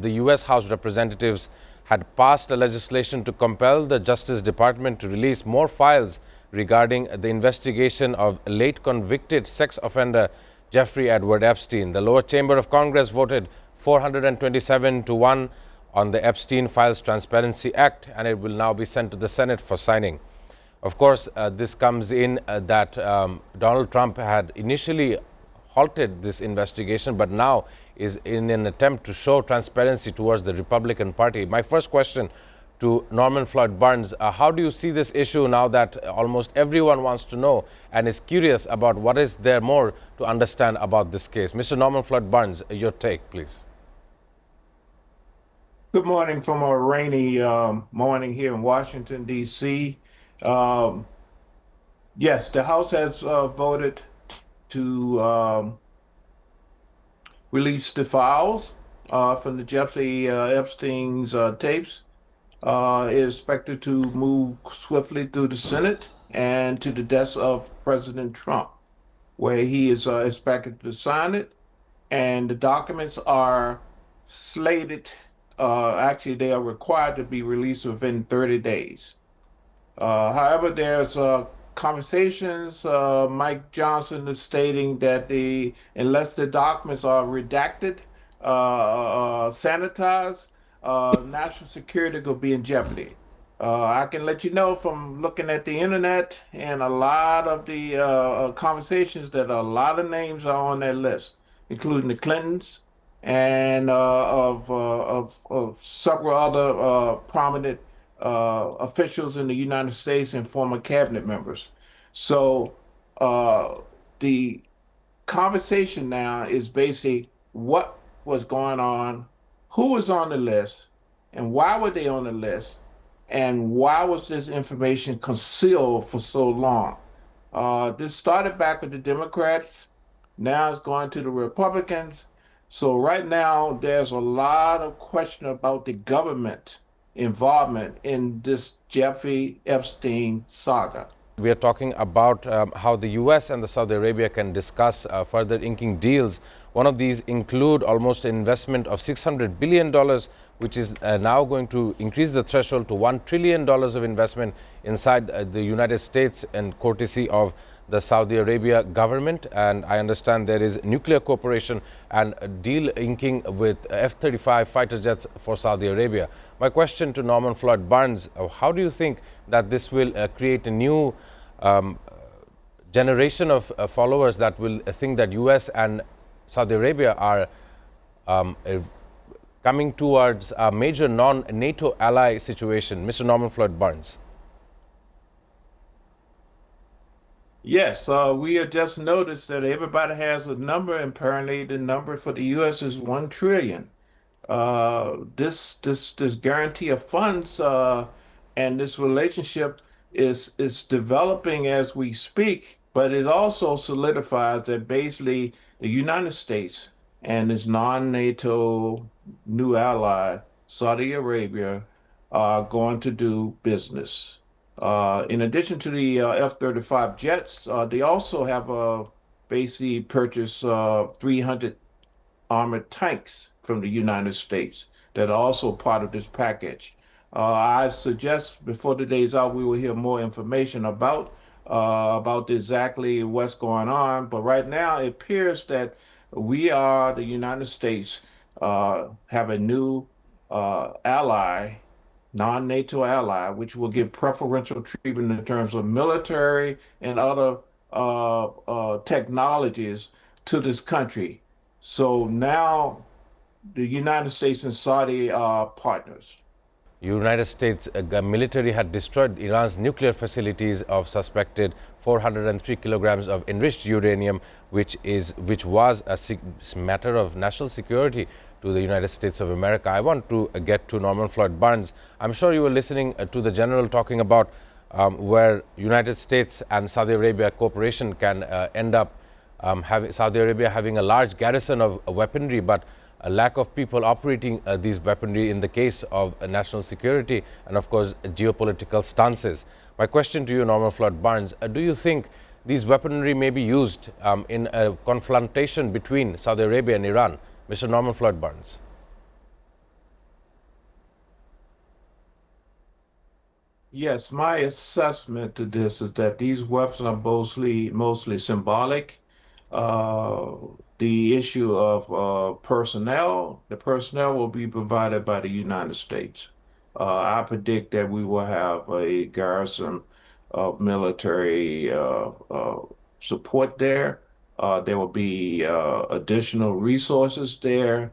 the U.S. House Representatives had passed a legislation to compel the Justice Department to release more files regarding the investigation of late convicted sex offender Jeffrey Edward Epstein. The lower chamber of Congress voted 427 to 1 on the Epstein Files Transparency Act, and it will now be sent to the Senate for signing. Of course, this comes in that Donald Trump had initially halted this investigation, but now is in an attempt to show transparency towards the Republican Party. My first question to Norman Floyd Barnes, how do you see this issue now that almost everyone wants to know and is curious about what is there more to understand about this case? Mr. Norman Floyd Barnes, your take, please. Good morning from a rainy morning here in Washington, D.C. Yes, the House has voted to release the files from the Jeffrey Epstein's tapes. Is expected to move swiftly through the Senate and to the desk of President Trump, where he is expected to sign it. And the documents are slated, actually, they are required to be released within 30 days. However, there's conversations. Mike Johnson is stating that unless the documents are redacted, sanitized, national security will be in jeopardy. I can let you know from looking at the internet and a lot of the conversations that a lot of names are on that list, including the Clintons and of several other prominent officials in the United States and former cabinet members. So the conversation now is basically what was going on, who was on the list, and why were they on the list, and why was this information concealed for so long? This started back with the Democrats, now it's going to the Republicans. So right now, there's a lot of question about the government involvement in this Jeffrey Epstein saga. We are talking about how the U.S. and the Saudi Arabia can discuss further inking deals. One of these include almost an investment of $600 billion, which is now going to increase the threshold to $1 trillion of investment inside the United States, and courtesy of the Saudi Arabia government. And I understand there is nuclear cooperation and a deal inking with F-35 fighter jets for Saudi Arabia. My question to Norman Floyd Barnes, how do you think that this will create a new generation of followers that will think that U.S. and Saudi Arabia are coming towards a major non-NATO ally situation? Mr. Norman Floyd Barnes. Yes, we have just noticed that everybody has a number, and apparently the number for the U.S. is 1 trillion. This guarantee of funds and this relationship is developing as we speak, but it also solidifies that basically the United States and its non-NATO new ally, Saudi Arabia, are going to do business. In addition to the F-35 jets, they also have basically purchased 300 armored tanks from the United States that are also part of this package. I suggest before the day's out, we will hear more information about exactly what's going on. But right now, it appears that we are, the United States, have a new ally, non-NATO ally, which will give preferential treatment in terms of military and other technologies to this country. So now the United States and Saudi are partners. United States military had destroyed Iran's nuclear facilities of suspected 403 kilograms of enriched uranium, which was a matter of national security to the United States of America. I want to get to Norman Floyd Barnes. I'm sure you were listening to the general talking about where United States and Saudi Arabia cooperation can end up having Saudi Arabia having a large garrison of weaponry, but a lack of people operating these weaponry in the case of national security and, of course, geopolitical stances. My question to you, Norman Floyd Barnes, do you think these weaponry may be used in a confrontation between Saudi Arabia and Iran? Mr. Norman Floyd Barnes. Yes, my assessment to this is that these weapons are mostly symbolic. Uh, the issue of the personnel will be provided by the United States. I predict that we will have a garrison of military support there. There will be additional resources there,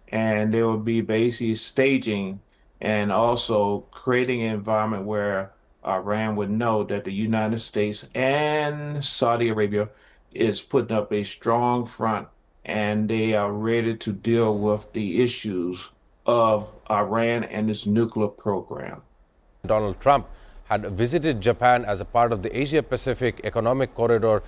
and there will be basically staging and also creating an environment where Iran would know that the United States and Saudi Arabia is putting up a strong front and they are ready to deal with the issues of Iran and its nuclear program. Donald Trump had visited Japan as a part of the Asia Pacific Economic Corridor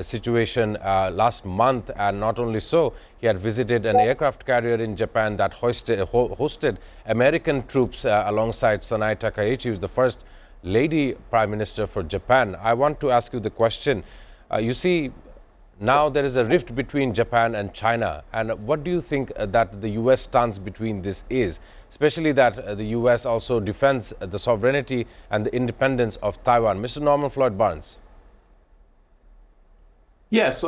situation last month. And not only so, he had visited an aircraft carrier in Japan that hosted American troops alongside Sanai Takaichi, who's the first lady prime minister for Japan. I want to ask you the question. You see, now there is a rift between Japan and China. And what do you think that the U.S. stance between this is? Especially that the U.S. also defends the sovereignty and the independence of Taiwan. Mr. Norman Floyd Barnes. Yes,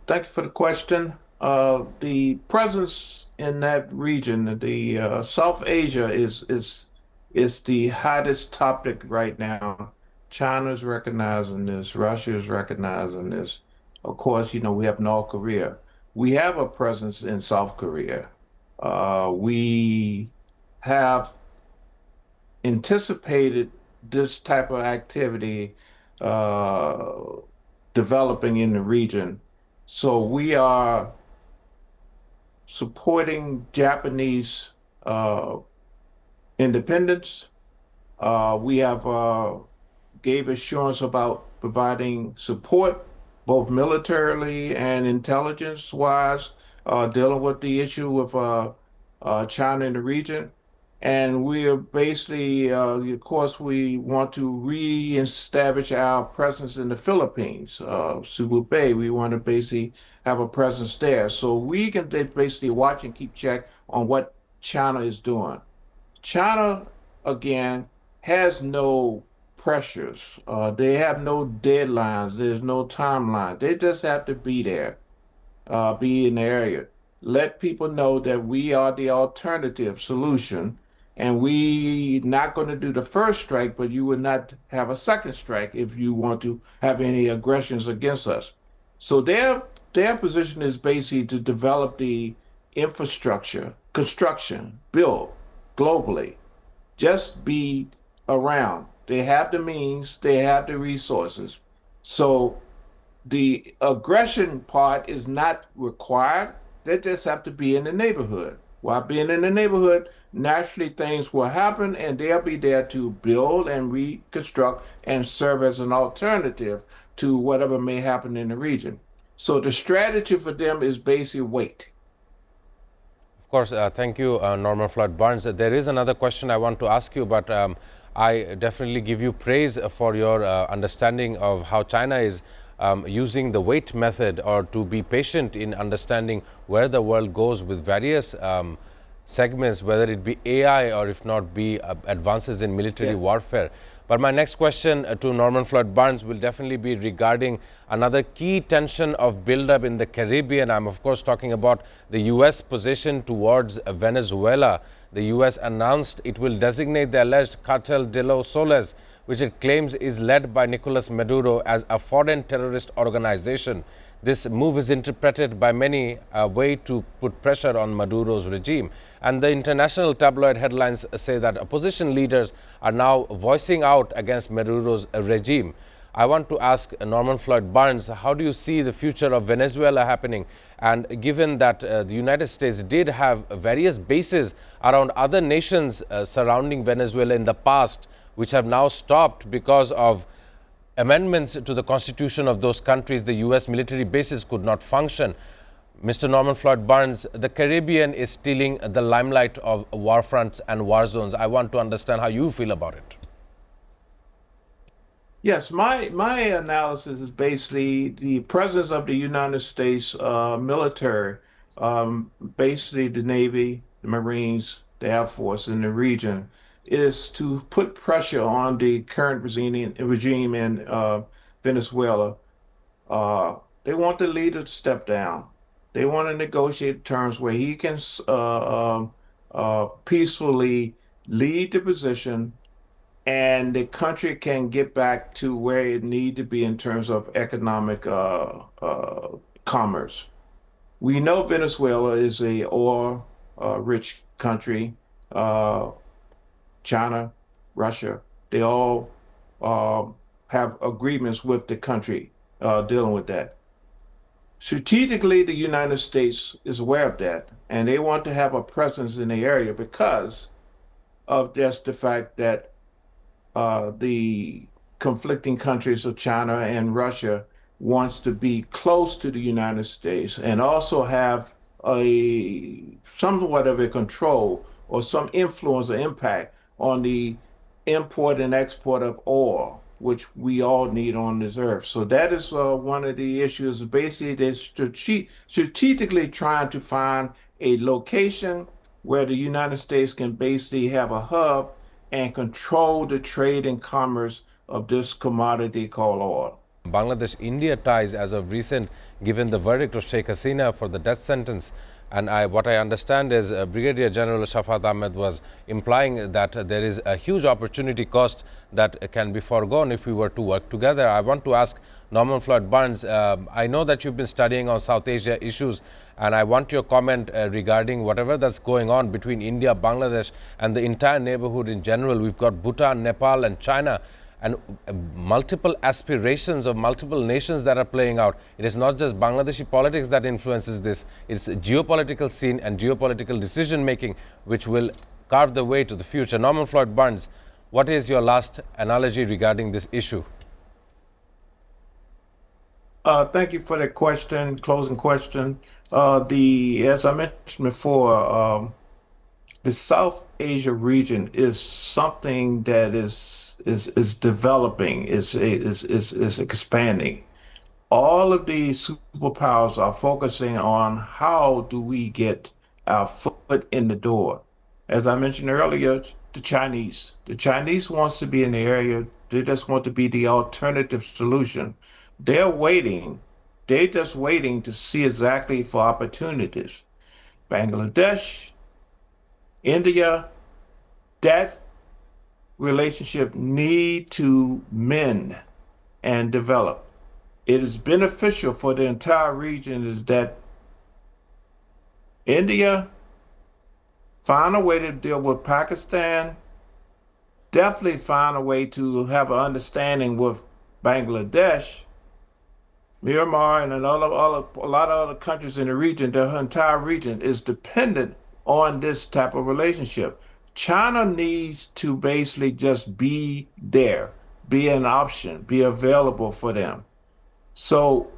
thank you for the question. The presence in that region, the South Asia is the hottest topic right now. China is recognizing this, Russia is recognizing this. Of course, we have North Korea. We have a presence in South Korea. We have anticipated this type of activity uh, developing in the region. So we are supporting Japanese independence. We have gave assurance about providing support, both militarily and intelligence wise, dealing with the issue of China in the region. And we are basically, of course, we want to reestablish our presence in the Philippines, Cebu Bay. We want to basically have a presence there. So we can basically watch and keep check on what China is doing. China, again, has no pressures. They have no deadlines. There's no timeline. They just have to be there, be in the area. Let people know that we are the alternative solution, and we not going to do the first strike, but you would not have a second strike if you want to have any aggressions against us. So their position is basically to develop the infrastructure, construction, build globally. Just be around. They have the means, they have the resources. So the aggression part is not required. They just have to be in the neighborhood. While being in the neighborhood, naturally things will happen and they'll be there to build and reconstruct and serve as an alternative to whatever may happen in the region. So the strategy for them is basically wait. Of course, thank you, Norman Floyd Barnes. There is another question I want to ask you, but I definitely give you praise for your understanding of how China is using the wait method or to be patient in understanding where the world goes with various segments, whether it be AI or if not be advances in military Yeah. warfare. But my next question to Norman Floyd Barnes will definitely be regarding another key tension of buildup in the Caribbean. I'm, of course, talking about the U.S. position towards Venezuela. The U.S. announced it will designate the alleged Cartel de los Soles, which it claims is led by Nicolas Maduro, as a foreign terrorist organization. This move is interpreted by many a way to put pressure on Maduro's regime. And the international tabloid headlines say that opposition leaders are now voicing out against Maduro's regime. I want to ask Norman Floyd Barnes, how do you see the future of Venezuela happening? And given that the United States did have various bases around other nations surrounding Venezuela in the past, which have now stopped because of amendments to the constitution of those countries, the U.S. military bases could not function. Mr. Norman Floyd Barnes, the Caribbean is stealing the limelight of war fronts and war zones. I want to understand how you feel about it. Yes, my analysis is basically the presence of the United States military, basically the Navy, the Marines, the Air Force in the region is to put pressure on the current regime in Venezuela. They want the leader to step down. They want to negotiate terms where he can peacefully lead the position and the country can get back to where it need to be in terms of economic commerce. We know Venezuela is a oil rich country. Uh, China, Russia, they all have agreements with the country dealing with that. Strategically, the United States is aware of that, and they want to have a presence in the area because of just the fact that the conflicting countries of China and Russia wants to be close to the United States and also have a somewhat of a control or some influence or impact on the import and export of oil, which we all need on this earth. So that is one of the issues. Basically, they're strategically trying to find a location where the United States can basically have a hub and control the trade and commerce of this commodity called oil. Bangladesh-India ties as of recent, given the verdict of Sheikh Hasina for the death sentence. And what I understand is Brigadier General Shafat Ahmed was implying that there is a huge opportunity cost that can be foregone if we were to work together. I want to ask Norman Floyd Burns, I know that you've been studying on South Asia issues, and I want your comment regarding whatever that's going on between India, Bangladesh, and the entire neighborhood in general. We've got Bhutan, Nepal, and China, and multiple aspirations of multiple nations that are playing out. It is not just Bangladeshi politics that influences this, it's geopolitical scene and geopolitical decision making which will carve the way to the future. Norman Floyd Burns, what is your last analogy regarding this issue? Thank you for that question, closing question. As I mentioned before, the South Asia region is something that is developing, is expanding. All of these superpowers are focusing on how do we get our foot in the door. As I mentioned earlier, the Chinese. The Chinese wants to be in the area. They just want to be the alternative solution. They're waiting. They're just waiting to see exactly for opportunities. Bangladesh, India, that relationship need to mend and develop. It is beneficial for the entire region is that India find a way to deal with Pakistan, definitely find a way to have an understanding with Bangladesh, Myanmar, and a lot of other countries in the region. The entire region is dependent on this type of relationship. China needs to basically just be there, be an option, be available for them. So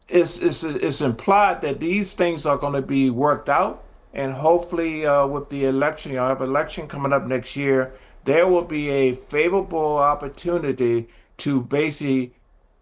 it's implied that these things are going to be worked out, and hopefully, with the election, you'll have an election coming up next year. There will be a favorable opportunity to basically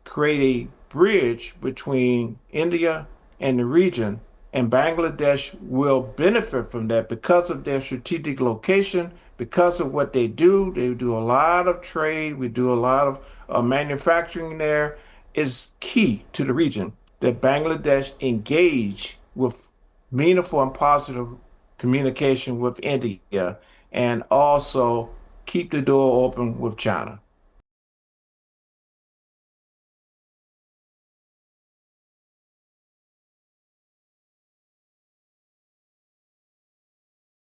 create a bridge between India and the region, and Bangladesh will benefit from that because of their strategic location, because of what they do. They do a lot of trade. We do a lot of manufacturing there. Is key to the region that Bangladesh engage with meaningful and positive communication with India and also keep the door open with China.